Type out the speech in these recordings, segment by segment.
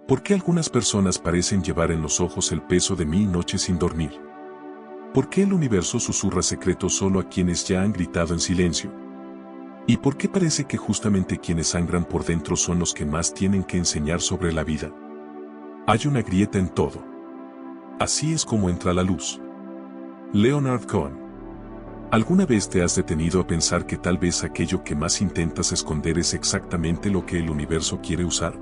¿Por qué algunas personas parecen llevar en los ojos el peso de 1000 noches sin dormir? ¿Por qué el universo susurra secretos solo a quienes ya han gritado en silencio? ¿Y por qué parece que justamente quienes sangran por dentro son los que más tienen que enseñar sobre la vida? Hay una grieta en todo. Así es como entra la luz. Leonard Cohen. ¿Alguna vez te has detenido a pensar que tal vez aquello que más intentas esconder es exactamente lo que el universo quiere usar?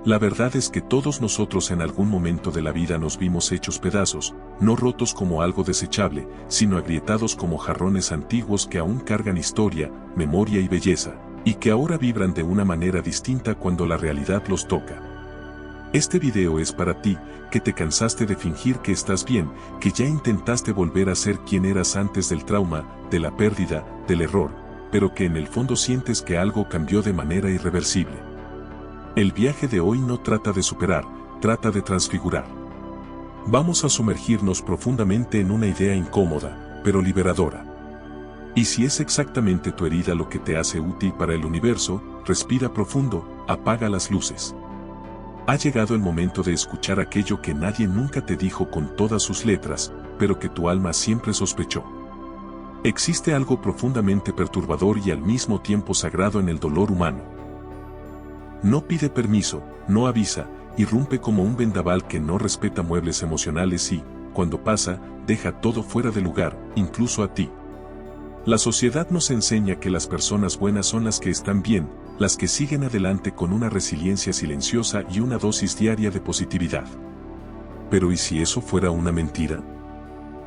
La verdad es que todos nosotros en algún momento de la vida nos vimos hechos pedazos, no rotos como algo desechable, sino agrietados como jarrones antiguos que aún cargan historia, memoria y belleza, y que ahora vibran de una manera distinta cuando la realidad los toca. Este video es para ti, que te cansaste de fingir que estás bien, que ya intentaste volver a ser quien eras antes del trauma, de la pérdida, del error, pero que en el fondo sientes que algo cambió de manera irreversible. El viaje de hoy no trata de superar, trata de transfigurar. Vamos a sumergirnos profundamente en una idea incómoda, pero liberadora. Y si es exactamente tu herida lo que te hace útil para el universo, respira profundo, apaga las luces. Ha llegado el momento de escuchar aquello que nadie nunca te dijo con todas sus letras, pero que tu alma siempre sospechó. Existe algo profundamente perturbador y al mismo tiempo sagrado en el dolor humano. No pide permiso, no avisa, irrumpe como un vendaval que no respeta muebles emocionales y, cuando pasa, deja todo fuera de lugar, incluso a ti. La sociedad nos enseña que las personas buenas son las que están bien, las que siguen adelante con una resiliencia silenciosa y una dosis diaria de positividad. Pero ¿y si eso fuera una mentira?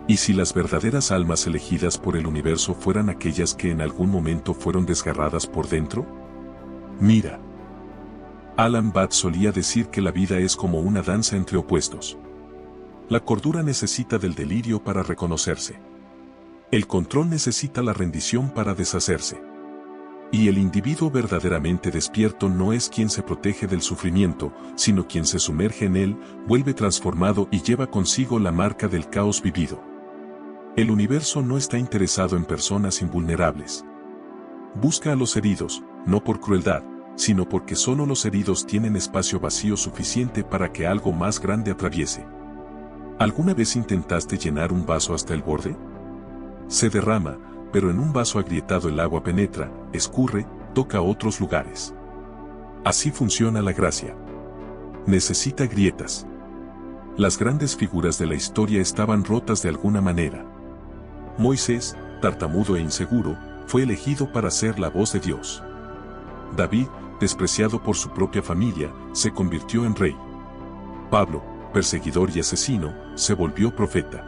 ¿Y si las verdaderas almas elegidas por el universo fueran aquellas que en algún momento fueron desgarradas por dentro? Mira. Alan Watts solía decir que la vida es como una danza entre opuestos. La cordura necesita del delirio para reconocerse. El control necesita la rendición para deshacerse. Y el individuo verdaderamente despierto no es quien se protege del sufrimiento, sino quien se sumerge en él, vuelve transformado y lleva consigo la marca del caos vivido. El universo no está interesado en personas invulnerables. Busca a los heridos, no por crueldad, sino porque solo los heridos tienen espacio vacío suficiente para que algo más grande atraviese. ¿Alguna vez intentaste llenar un vaso hasta el borde? Se derrama, pero en un vaso agrietado el agua penetra, escurre, toca otros lugares. Así funciona la gracia. Necesita grietas. Las grandes figuras de la historia estaban rotas de alguna manera. Moisés, tartamudo e inseguro, fue elegido para ser la voz de Dios. David, despreciado por su propia familia, se convirtió en rey. Pablo, perseguidor y asesino, se volvió profeta.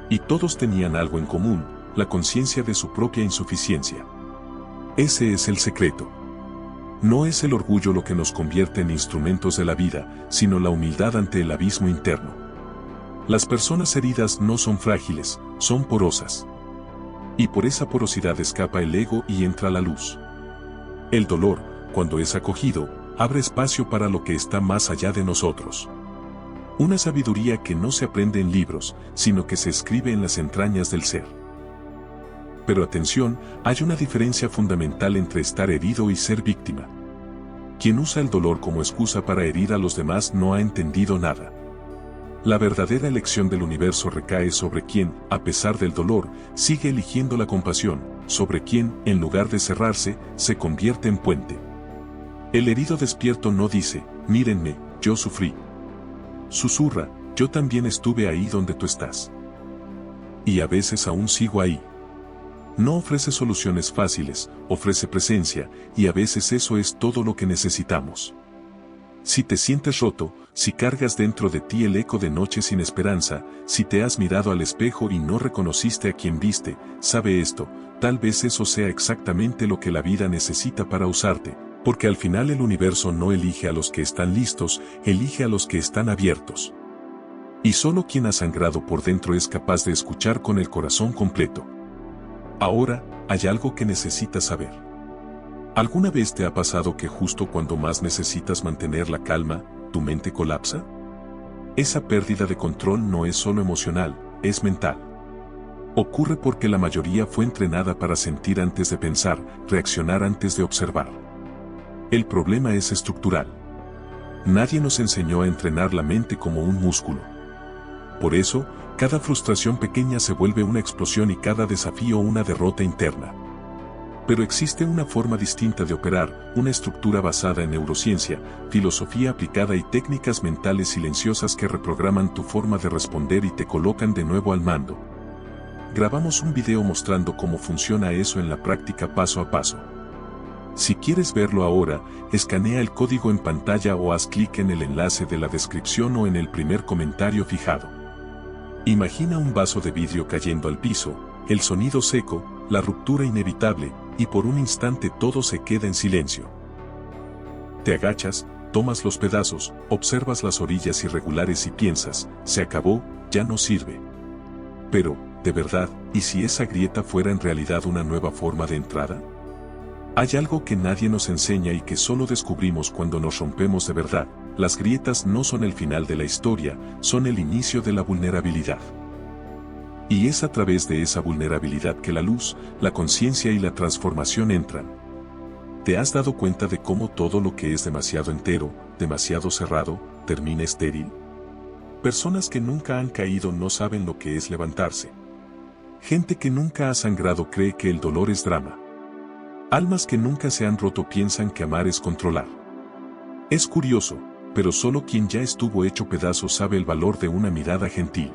Y todos tenían algo en común, la conciencia de su propia insuficiencia. Ese es el secreto. No es el orgullo lo que nos convierte en instrumentos de la vida, sino la humildad ante el abismo interno. Las personas heridas no son frágiles, son porosas. Y por esa porosidad escapa el ego y entra la luz. El dolor, cuando es acogido, abre espacio para lo que está más allá de nosotros. Una sabiduría que no se aprende en libros, sino que se escribe en las entrañas del ser. Pero atención, hay una diferencia fundamental entre estar herido y ser víctima. Quien usa el dolor como excusa para herir a los demás no ha entendido nada. La verdadera elección del universo recae sobre quien, a pesar del dolor, sigue eligiendo la compasión, sobre quien, en lugar de cerrarse, se convierte en puente. El herido despierto no dice, mírenme, yo sufrí. Susurra, yo también estuve ahí donde tú estás. Y a veces aún sigo ahí. No ofrece soluciones fáciles, ofrece presencia, y a veces eso es todo lo que necesitamos. Si te sientes roto, si cargas dentro de ti el eco de noches sin esperanza, si te has mirado al espejo y no reconociste a quien viste, sabe esto, tal vez eso sea exactamente lo que la vida necesita para usarte, porque al final el universo no elige a los que están listos, elige a los que están abiertos. Y solo quien ha sangrado por dentro es capaz de escuchar con el corazón completo. Ahora, hay algo que necesitas saber. ¿Alguna vez te ha pasado que justo cuando más necesitas mantener la calma, tu mente colapsa? Esa pérdida de control no es solo emocional, es mental. Ocurre porque la mayoría fue entrenada para sentir antes de pensar, reaccionar antes de observar. El problema es estructural. Nadie nos enseñó a entrenar la mente como un músculo. Por eso, cada frustración pequeña se vuelve una explosión y cada desafío una derrota interna. Pero existe una forma distinta de operar, una estructura basada en neurociencia, filosofía aplicada y técnicas mentales silenciosas que reprograman tu forma de responder y te colocan de nuevo al mando. Grabamos un video mostrando cómo funciona eso en la práctica paso a paso. Si quieres verlo ahora, escanea el código en pantalla o haz clic en el enlace de la descripción o en el primer comentario fijado. Imagina un vaso de vidrio cayendo al piso, el sonido seco, la ruptura inevitable, y por un instante todo se queda en silencio. Te agachas, tomas los pedazos, observas las orillas irregulares y piensas, se acabó, ya no sirve. Pero, de verdad, ¿y si esa grieta fuera en realidad una nueva forma de entrada? Hay algo que nadie nos enseña y que solo descubrimos cuando nos rompemos de verdad. Las grietas no son el final de la historia, son el inicio de la vulnerabilidad. Y es a través de esa vulnerabilidad que la luz, la conciencia y la transformación entran. ¿Te has dado cuenta de cómo todo lo que es demasiado entero, demasiado cerrado, termina estéril? Personas que nunca han caído no saben lo que es levantarse. Gente que nunca ha sangrado cree que el dolor es drama. Almas que nunca se han roto piensan que amar es controlar. Es curioso, pero solo quien ya estuvo hecho pedazos sabe el valor de una mirada gentil.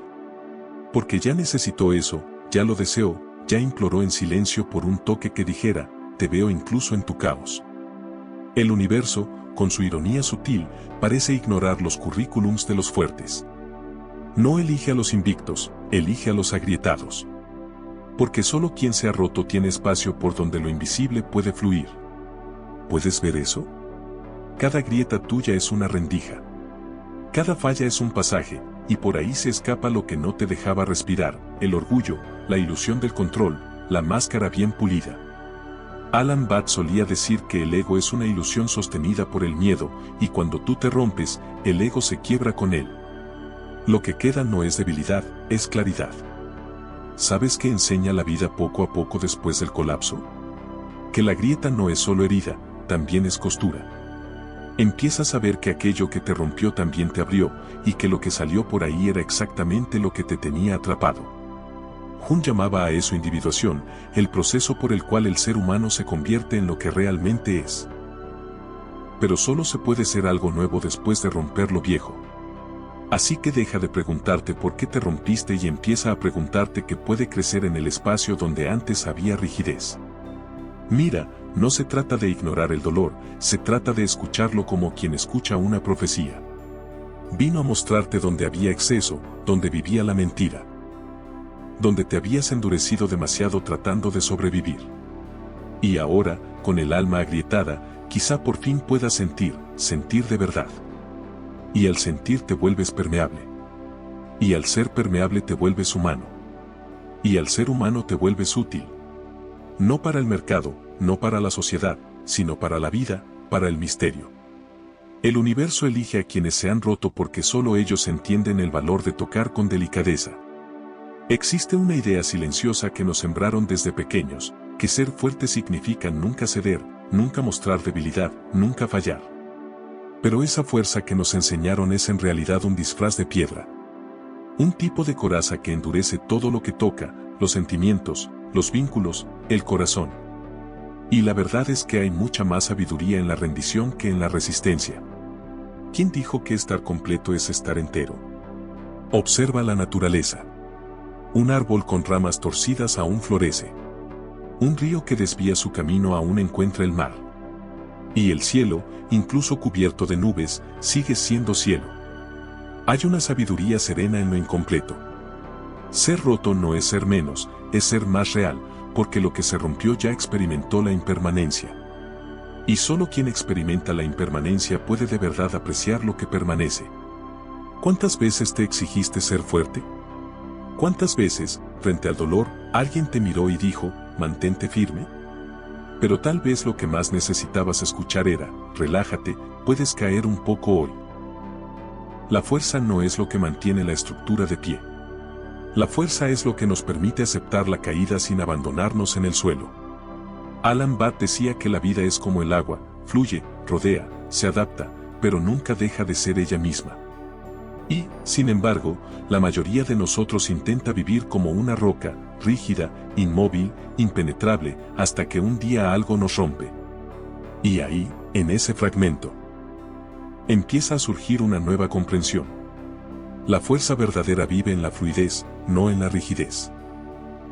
Porque ya necesitó eso, ya lo deseó, ya imploró en silencio por un toque que dijera, te veo incluso en tu caos. El universo, con su ironía sutil, parece ignorar los currículums de los fuertes. No elige a los invictos, elige a los agrietados. Porque solo quien se ha roto tiene espacio por donde lo invisible puede fluir. ¿Puedes ver eso? Cada grieta tuya es una rendija. Cada falla es un pasaje, y por ahí se escapa lo que no te dejaba respirar, el orgullo, la ilusión del control, la máscara bien pulida. Alan Batts solía decir que el ego es una ilusión sostenida por el miedo, y cuando tú te rompes, el ego se quiebra con él. Lo que queda no es debilidad, es claridad. ¿Sabes qué enseña la vida poco a poco después del colapso? Que la grieta no es solo herida, también es costura. Empiezas a ver que aquello que te rompió también te abrió, y que lo que salió por ahí era exactamente lo que te tenía atrapado. Jung llamaba a eso individuación, el proceso por el cual el ser humano se convierte en lo que realmente es. Pero solo se puede ser algo nuevo después de romper lo viejo. Así que deja de preguntarte por qué te rompiste y empieza a preguntarte qué puede crecer en el espacio donde antes había rigidez. Mira, no se trata de ignorar el dolor, se trata de escucharlo como quien escucha una profecía. Vino a mostrarte donde había exceso, donde vivía la mentira. Donde te habías endurecido demasiado tratando de sobrevivir. Y ahora, con el alma agrietada, quizá por fin puedas sentir de verdad. Y al sentir te vuelves permeable. Y al ser permeable te vuelves humano. Y al ser humano te vuelves útil. No para el mercado, no para la sociedad, sino para la vida, para el misterio. El universo elige a quienes se han roto porque solo ellos entienden el valor de tocar con delicadeza. Existe una idea silenciosa que nos sembraron desde pequeños, que ser fuerte significa nunca ceder, nunca mostrar debilidad, nunca fallar. Pero esa fuerza que nos enseñaron es en realidad un disfraz de piedra. Un tipo de coraza que endurece todo lo que toca, los sentimientos, los vínculos, el corazón. Y la verdad es que hay mucha más sabiduría en la rendición que en la resistencia. ¿Quién dijo que estar completo es estar entero? Observa la naturaleza. Un árbol con ramas torcidas aún florece. Un río que desvía su camino aún encuentra el mar. Y el cielo, incluso cubierto de nubes, sigue siendo cielo. Hay una sabiduría serena en lo incompleto. Ser roto no es ser menos, es ser más real, porque lo que se rompió ya experimentó la impermanencia. Y solo quien experimenta la impermanencia puede de verdad apreciar lo que permanece. ¿Cuántas veces te exigiste ser fuerte? ¿Cuántas veces, frente al dolor, alguien te miró y dijo, mantente firme? Pero tal vez lo que más necesitabas escuchar era, relájate, puedes caer un poco hoy. La fuerza no es lo que mantiene la estructura de pie. La fuerza es lo que nos permite aceptar la caída sin abandonarnos en el suelo. Alan Batts decía que la vida es como el agua, fluye, rodea, se adapta, pero nunca deja de ser ella misma. Y, sin embargo, la mayoría de nosotros intenta vivir como una roca, rígida, inmóvil, impenetrable, hasta que un día algo nos rompe. Y ahí, en ese fragmento, empieza a surgir una nueva comprensión. La fuerza verdadera vive en la fluidez, no en la rigidez.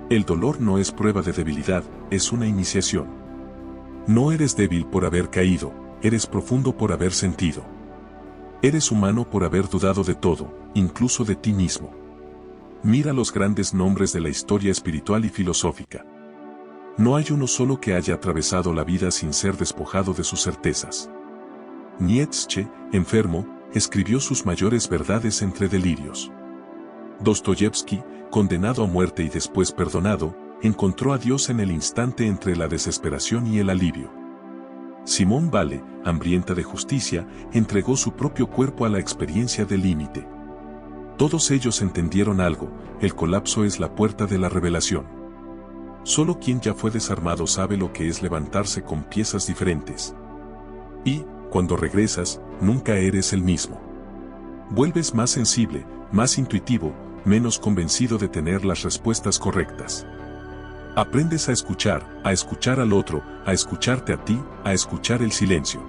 El dolor no es prueba de debilidad, es una iniciación. No eres débil por haber caído, eres profundo por haber sentido. Eres humano por haber dudado de todo, incluso de ti mismo. Mira los grandes nombres de la historia espiritual y filosófica. No hay uno solo que haya atravesado la vida sin ser despojado de sus certezas. Nietzsche, enfermo, escribió sus mayores verdades entre delirios. Dostoyevsky, condenado a muerte y después perdonado, encontró a Dios en el instante entre la desesperación y el alivio. Simone Weil, hambrienta de justicia, entregó su propio cuerpo a la experiencia del límite. Todos ellos entendieron algo: el colapso es la puerta de la revelación. Solo quien ya fue desarmado sabe lo que es levantarse con piezas diferentes. Y, cuando regresas, nunca eres el mismo. Vuelves más sensible, más intuitivo, menos convencido de tener las respuestas correctas. Aprendes a escuchar al otro, a escucharte a ti, a escuchar el silencio.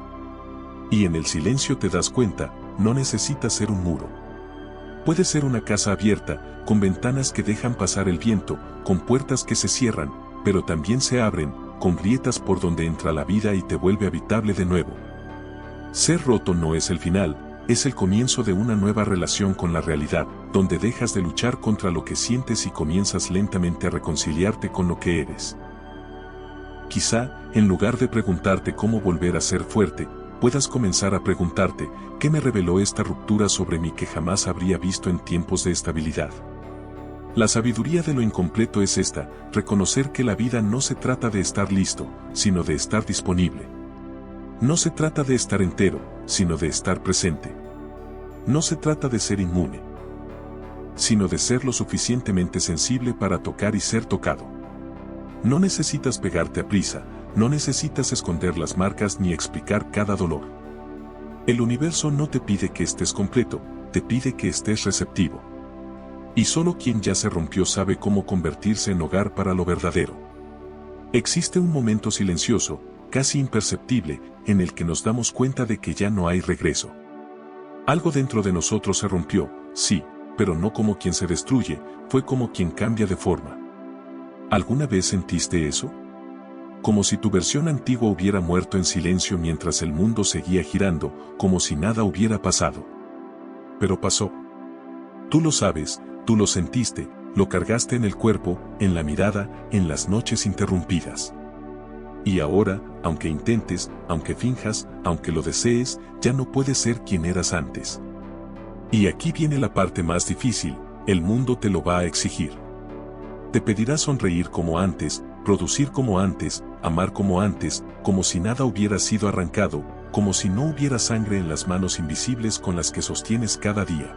Y en el silencio te das cuenta, no necesitas ser un muro. Puede ser una casa abierta, con ventanas que dejan pasar el viento, con puertas que se cierran, pero también se abren, con grietas por donde entra la vida y te vuelve habitable de nuevo. Ser roto no es el final, es el comienzo de una nueva relación con la realidad, donde dejas de luchar contra lo que sientes y comienzas lentamente a reconciliarte con lo que eres. Quizá, en lugar de preguntarte cómo volver a ser fuerte, puedas comenzar a preguntarte, ¿qué me reveló esta ruptura sobre mí que jamás habría visto en tiempos de estabilidad? La sabiduría de lo incompleto es esta: reconocer que la vida no se trata de estar listo, sino de estar disponible. No se trata de estar entero, sino de estar presente. No se trata de ser inmune, sino de ser lo suficientemente sensible para tocar y ser tocado. No necesitas pegarte a prisa, no necesitas esconder las marcas ni explicar cada dolor. El universo no te pide que estés completo, te pide que estés receptivo. Y solo quien ya se rompió sabe cómo convertirse en hogar para lo verdadero. Existe un momento silencioso, casi imperceptible, en el que nos damos cuenta de que ya no hay regreso. Algo dentro de nosotros se rompió, sí, pero no como quien se destruye, fue como quien cambia de forma. ¿Alguna vez sentiste eso? Como si tu versión antigua hubiera muerto en silencio mientras el mundo seguía girando, como si nada hubiera pasado. Pero pasó. Tú lo sabes, tú lo sentiste, lo cargaste en el cuerpo, en la mirada, en las noches interrumpidas. Y ahora, aunque intentes, aunque finjas, aunque lo desees, ya no puedes ser quien eras antes. Y aquí viene la parte más difícil: el mundo te lo va a exigir. Te pedirá sonreír como antes, producir como antes, amar como antes, como si nada hubiera sido arrancado, como si no hubiera sangre en las manos invisibles con las que sostienes cada día.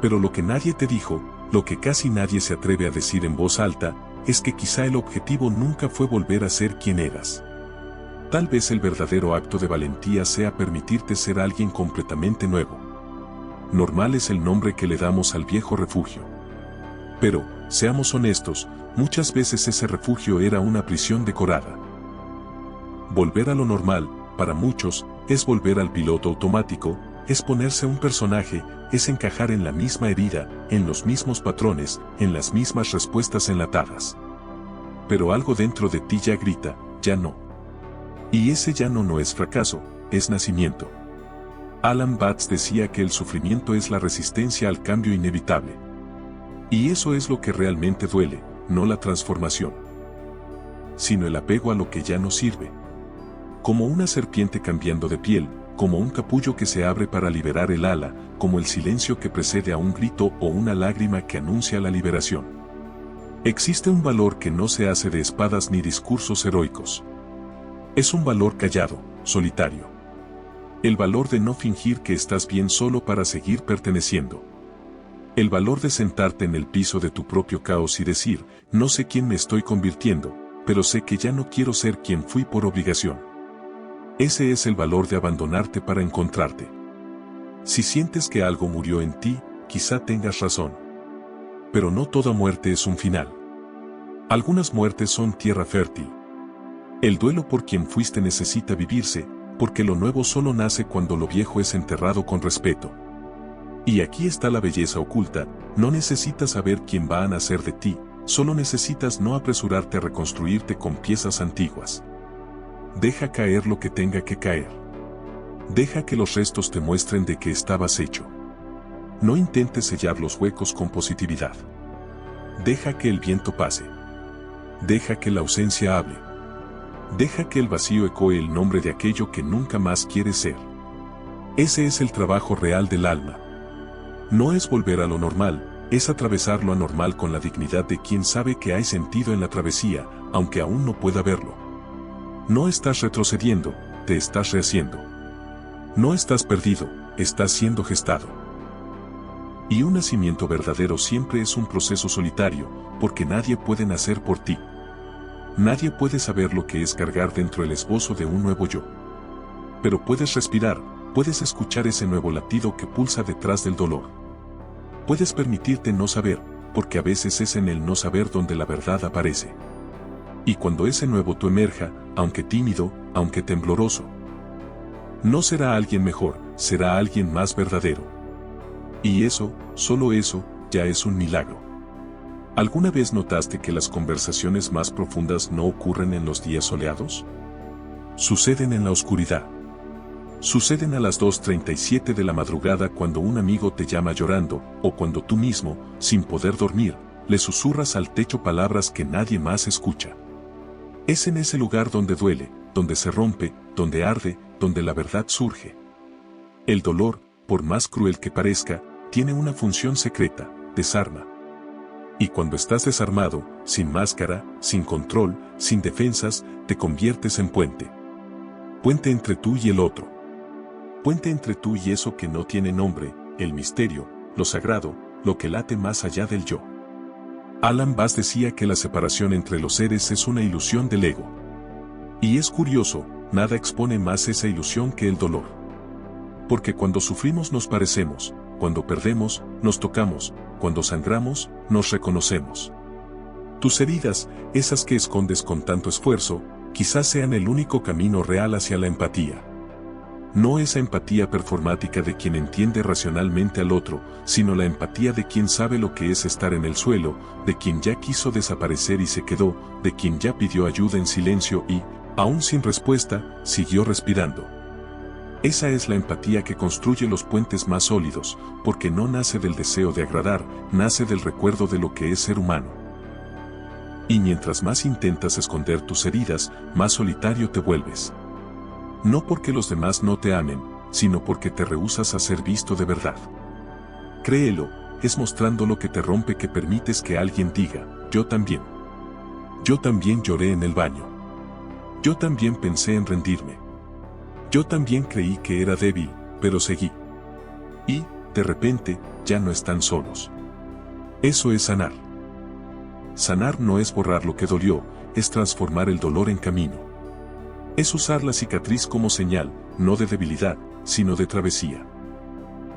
Pero lo que nadie te dijo, lo que casi nadie se atreve a decir en voz alta, es que quizá el objetivo nunca fue volver a ser quien eras. Tal vez el verdadero acto de valentía sea permitirte ser alguien completamente nuevo. Normal es el nombre que le damos al viejo refugio. Pero, seamos honestos, muchas veces ese refugio era una prisión decorada. Volver a lo normal, para muchos, es volver al piloto automático, es ponerse un personaje, es encajar en la misma herida, en los mismos patrones, en las mismas respuestas enlatadas. Pero algo dentro de ti ya grita, ya no. Y ese ya no es fracaso, es nacimiento. Alan Watts decía que el sufrimiento es la resistencia al cambio inevitable. Y eso es lo que realmente duele, no la transformación, sino el apego a lo que ya no sirve. Como una serpiente cambiando de piel, como un capullo que se abre para liberar el ala, como el silencio que precede a un grito o una lágrima que anuncia la liberación. Existe un valor que no se hace de espadas ni discursos heroicos. Es un valor callado, solitario. El valor de no fingir que estás bien solo para seguir perteneciendo. El valor de sentarte en el piso de tu propio caos y decir, no sé quién me estoy convirtiendo, pero sé que ya no quiero ser quien fui por obligación. Ese es el valor de abandonarte para encontrarte. Si sientes que algo murió en ti, quizá tengas razón. Pero no toda muerte es un final. Algunas muertes son tierra fértil. El duelo por quien fuiste necesita vivirse, porque lo nuevo solo nace cuando lo viejo es enterrado con respeto. Y aquí está la belleza oculta, no necesitas saber quién va a nacer de ti, solo necesitas no apresurarte a reconstruirte con piezas antiguas. Deja caer lo que tenga que caer. Deja que los restos te muestren de qué estabas hecho. No intentes sellar los huecos con positividad. Deja que el viento pase. Deja que la ausencia hable. Deja que el vacío ecoe el nombre de aquello que nunca más quieres ser. Ese es el trabajo real del alma. No es volver a lo normal, es atravesar lo anormal con la dignidad de quien sabe que hay sentido en la travesía, aunque aún no pueda verlo. No estás retrocediendo, te estás rehaciendo. No estás perdido, estás siendo gestado. Y un nacimiento verdadero siempre es un proceso solitario, porque nadie puede nacer por ti. Nadie puede saber lo que es cargar dentro el esbozo de un nuevo yo. Pero puedes respirar, puedes escuchar ese nuevo latido que pulsa detrás del dolor. Puedes permitirte no saber, porque a veces es en el no saber donde la verdad aparece. Y cuando ese nuevo tú emerja, aunque tímido, aunque tembloroso, no será alguien mejor, será alguien más verdadero. Y eso, solo eso, ya es un milagro. ¿Alguna vez notaste que las conversaciones más profundas no ocurren en los días soleados? Suceden en la oscuridad. Suceden a las 2:37 de la madrugada cuando un amigo te llama llorando, o cuando tú mismo, sin poder dormir, le susurras al techo palabras que nadie más escucha. Es en ese lugar donde duele, donde se rompe, donde arde, donde la verdad surge. El dolor, por más cruel que parezca, tiene una función secreta, desarma. Y cuando estás desarmado, sin máscara, sin control, sin defensas, te conviertes en puente. Puente entre tú y el otro. Puente entre tú y eso que no tiene nombre, el misterio, lo sagrado, lo que late más allá del yo. Alan Bass decía que la separación entre los seres es una ilusión del ego. Y es curioso, nada expone más esa ilusión que el dolor. Porque cuando sufrimos nos parecemos, cuando perdemos, nos tocamos, cuando sangramos, nos reconocemos. Tus heridas, esas que escondes con tanto esfuerzo, quizás sean el único camino real hacia la empatía. No esa empatía performática de quien entiende racionalmente al otro, sino la empatía de quien sabe lo que es estar en el suelo, de quien ya quiso desaparecer y se quedó, de quien ya pidió ayuda en silencio y, aún sin respuesta, siguió respirando. Esa es la empatía que construye los puentes más sólidos, porque no nace del deseo de agradar, nace del recuerdo de lo que es ser humano. Y mientras más intentas esconder tus heridas, más solitario te vuelves. No porque los demás no te amen, sino porque te rehúsas a ser visto de verdad. Créelo, es mostrando lo que te rompe que permites que alguien diga, yo también. Yo también lloré en el baño. Yo también pensé en rendirme. Yo también creí que era débil, pero seguí. Y, de repente, ya no están solos. Eso es sanar. Sanar no es borrar lo que dolió, es transformar el dolor en camino. Es usar la cicatriz como señal, no de debilidad, sino de travesía.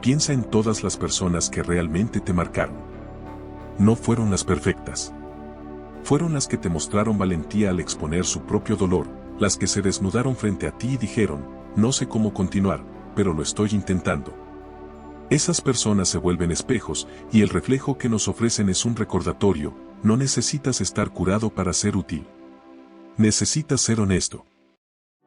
Piensa en todas las personas que realmente te marcaron. No fueron las perfectas. Fueron las que te mostraron valentía al exponer su propio dolor, las que se desnudaron frente a ti y dijeron, no sé cómo continuar, pero lo estoy intentando. Esas personas se vuelven espejos, y el reflejo que nos ofrecen es un recordatorio, no necesitas estar curado para ser útil. Necesitas ser honesto.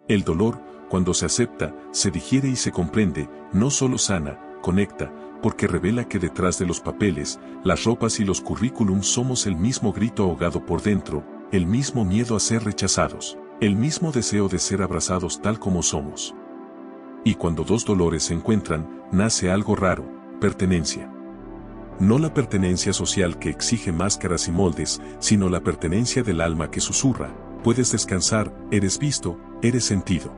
El dolor, cuando se acepta, se digiere y se comprende, no solo sana, conecta, porque revela que detrás de los papeles, las ropas y los currículums somos el mismo grito ahogado por dentro, el mismo miedo a ser rechazados, el mismo deseo de ser abrazados tal como somos. Y cuando dos dolores se encuentran, nace algo raro, pertenencia. No la pertenencia social que exige máscaras y moldes, sino la pertenencia del alma que susurra, puedes descansar, eres visto, eres sentido.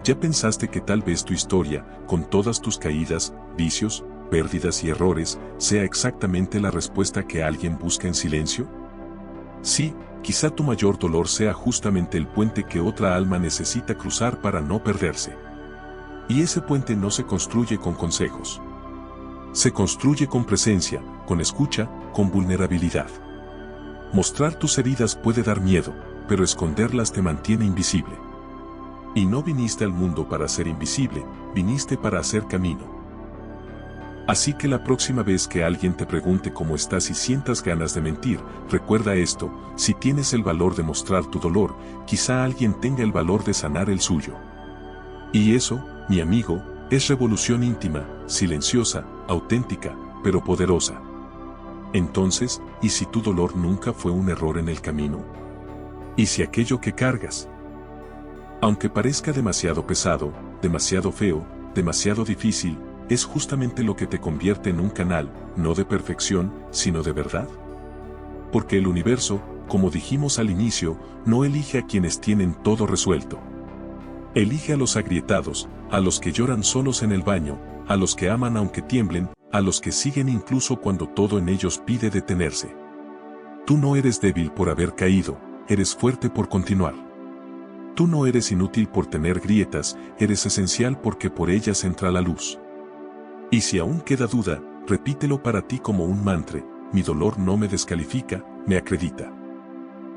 ¿Ya pensaste que tal vez tu historia, con todas tus caídas, vicios, pérdidas y errores, sea exactamente la respuesta que alguien busca en silencio? Sí, quizá tu mayor dolor sea justamente el puente que otra alma necesita cruzar para no perderse. Y ese puente no se construye con consejos. Se construye con presencia, con escucha, con vulnerabilidad. Mostrar tus heridas puede dar miedo, pero esconderlas te mantiene invisible. Y no viniste al mundo para ser invisible, viniste para hacer camino. Así que la próxima vez que alguien te pregunte cómo estás y sientas ganas de mentir, recuerda esto: si tienes el valor de mostrar tu dolor, quizá alguien tenga el valor de sanar el suyo. Y eso, mi amigo, es revolución íntima, silenciosa, auténtica, pero poderosa. Entonces, ¿y si tu dolor nunca fue un error en el camino? ¿Y si aquello que cargas, aunque parezca demasiado pesado, demasiado feo, demasiado difícil, es justamente lo que te convierte en un canal, no de perfección, sino de verdad? Porque el universo, como dijimos al inicio, no elige a quienes tienen todo resuelto. Elige a los agrietados, a los que lloran solos en el baño, a los que aman aunque tiemblen, a los que siguen incluso cuando todo en ellos pide detenerse. Tú no eres débil por haber caído, eres fuerte por continuar. Tú no eres inútil por tener grietas, eres esencial porque por ellas entra la luz. Y si aún queda duda, repítelo para ti como un mantra: mi dolor no me descalifica, me acredita.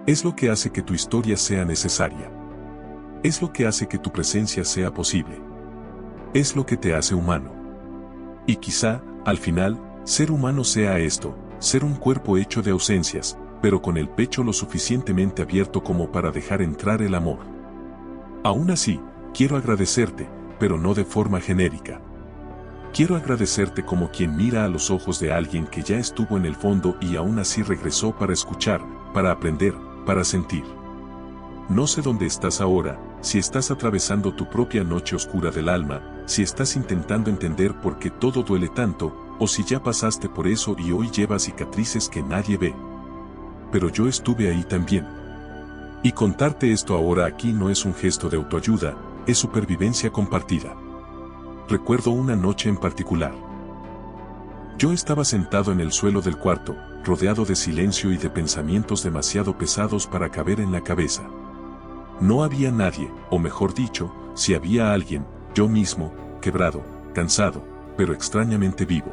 Es lo que hace que tu historia sea necesaria. Es lo que hace que tu presencia sea posible. Es lo que te hace humano. Y quizá, al final, ser humano sea esto: ser un cuerpo hecho de ausencias, pero con el pecho lo suficientemente abierto como para dejar entrar el amor. Aún así, quiero agradecerte, pero no de forma genérica. Quiero agradecerte como quien mira a los ojos de alguien que ya estuvo en el fondo y aún así regresó para escuchar, para aprender, para sentir. No sé dónde estás ahora, si estás atravesando tu propia noche oscura del alma, si estás intentando entender por qué todo duele tanto, o si ya pasaste por eso y hoy llevas cicatrices que nadie ve. Pero yo estuve ahí también. Y contarte esto ahora aquí no es un gesto de autoayuda, es supervivencia compartida. Recuerdo una noche en particular. Yo estaba sentado en el suelo del cuarto, rodeado de silencio y de pensamientos demasiado pesados para caber en la cabeza. No había nadie, o mejor dicho, si había alguien, yo mismo, quebrado, cansado, pero extrañamente vivo.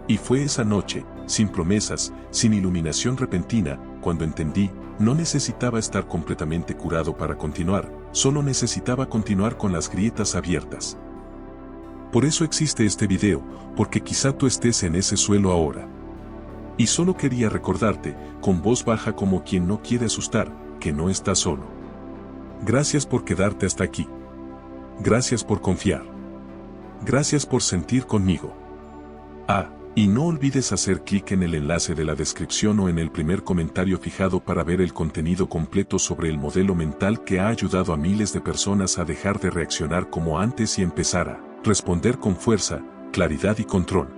Y fue esa noche, sin promesas, sin iluminación repentina, cuando entendí: no necesitaba estar completamente curado para continuar, solo necesitaba continuar con las grietas abiertas. Por eso existe este video, porque quizá tú estés en ese suelo ahora. Y solo quería recordarte, con voz baja como quien no quiere asustar, que no estás solo. Gracias por quedarte hasta aquí. Gracias por confiar. Gracias por sentir conmigo. Y no olvides hacer clic en el enlace de la descripción o en el primer comentario fijado para ver el contenido completo sobre el modelo mental que ha ayudado a miles de personas a dejar de reaccionar como antes y empezar a responder con fuerza, claridad y control.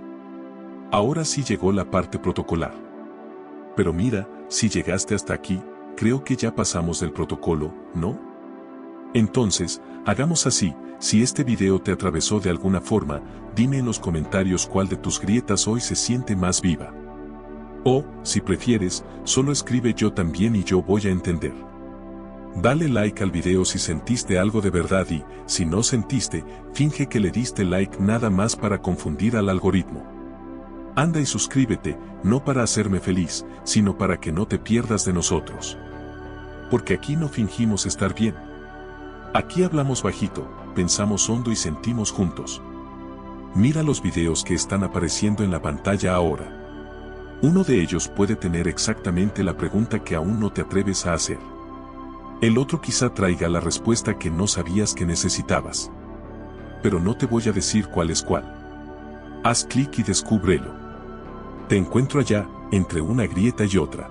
Ahora sí llegó la parte protocolar. Pero mira, si llegaste hasta aquí, creo que ya pasamos del protocolo, ¿no? Entonces, hagamos así: si este video te atravesó de alguna forma, dime en los comentarios cuál de tus grietas hoy se siente más viva. O, si prefieres, solo escribe "yo también" y yo voy a entender. Dale like al video si sentiste algo de verdad y, si no sentiste, finge que le diste like nada más para confundir al algoritmo. Anda y suscríbete, no para hacerme feliz, sino para que no te pierdas de nosotros. Porque aquí no fingimos estar bien. Aquí hablamos bajito, pensamos hondo y sentimos juntos. Mira los videos que están apareciendo en la pantalla ahora. Uno de ellos puede tener exactamente la pregunta que aún no te atreves a hacer. El otro quizá traiga la respuesta que no sabías que necesitabas. Pero no te voy a decir cuál es cuál. Haz clic y descúbrelo. Te encuentro allá, entre una grieta y otra.